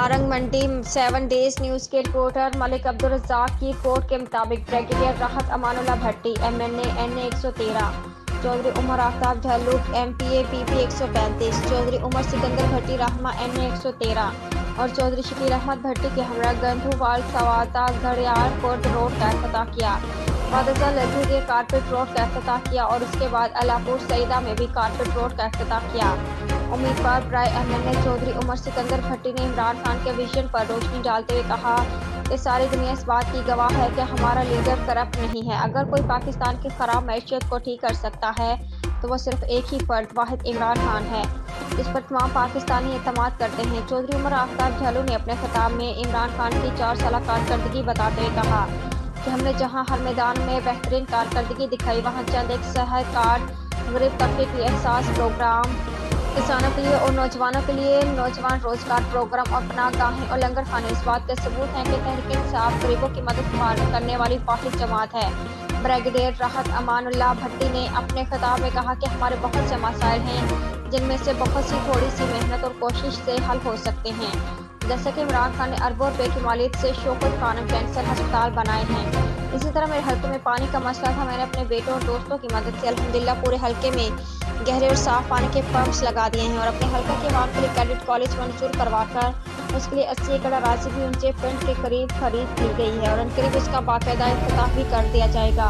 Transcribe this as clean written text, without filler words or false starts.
Narang Mandi 7 days news के reporter Malik Abdul Razzaq की report के मुताबिक brigadier Rahat Amanullah Bhatti MNA NA 113, Chaudhry Umar Aftab Jhalluk MPA PP 135, Chaudhry Umar Sikandar Bhatti रहमा एनए 113 और चौधरी शकील अहमद भट्टी के हमरा गंधुवाल सवाता घड़ियाल कोट रोड का इफ्तिताह किया। मदरसा लद्दू के कारपेट रोड का इफ्तिताह किया और उसके बाद अलापुर सईदा में भी कारपेट रोड का इफ्तिताह किया। उम्मीदवार बराए एमएनए चौधरी उमर सिकंदर भट्टी ने इमरान खान के विजन पर रोशनी डालते हुए कहा कि सारी दुनिया इस बात की गवाह है कि हमारा लीडर करप्ट नहीं है। अगर कोई पाकिस्तान की खराब मैशियत को ठीक कर सकता है तो वो सिर्फ एक ही फर्द वाहिद इमरान खान है, जिस पर तमाम पाकिस्तानी एतमाद करते हैं। चौधरी उमर आफ्ताब झल्लू ने अपने खिताब में इमरान खान की 4 साल कारकर्दगी बताते हुए कहा कि हमने जहां हर मैदान में बेहतरीन कारकर्दगी दिखाई, वहां चंद एक सेहत कार्ड, गरीब तबके के लिए एहसास प्रोग्राम, किसानों के लिए और नौजवानों के लिए नौजवान रोजगार प्रोग्राम और पनाहगाहें और लंगर खाने इस बात के सबूत हैं कि तहरीक इंसाफ गरीबों की मदद करने वाली वाहिद जमात है। ब्रिगेडियर राहत अमानुल्लाह भट्टी ने अपने खिताब में कहा कि हमारे बहुत से मसाइल हैं जिनमें से बहुत सी थोड़ी सी मेहनत और कोशिश से हल हो सकते हैं, जैसे कि इमरान खान ने अरबों रुपए की मालियत से शौकत खानम कैंसर अस्पताल बनाए हैं। इसी तरह मेरे हल्के में पानी का मसला था, मैंने अपने बेटों और दोस्तों की मदद से अल्हम्दुलिल्लाह पूरे हल्के में गहरे और साफ पानी के पंप्स लगा दिए हैं और अपने हल्का के अवाम के लिए कैडेट कॉलेज मंजूर करवाकर उसके लिए 80 एकड़ राशि भी ऊंचे फंड के करीब खरीद ली गई है और उनके लिए इसका बाकायदा इफ्तिताह भी कर दिया जाएगा।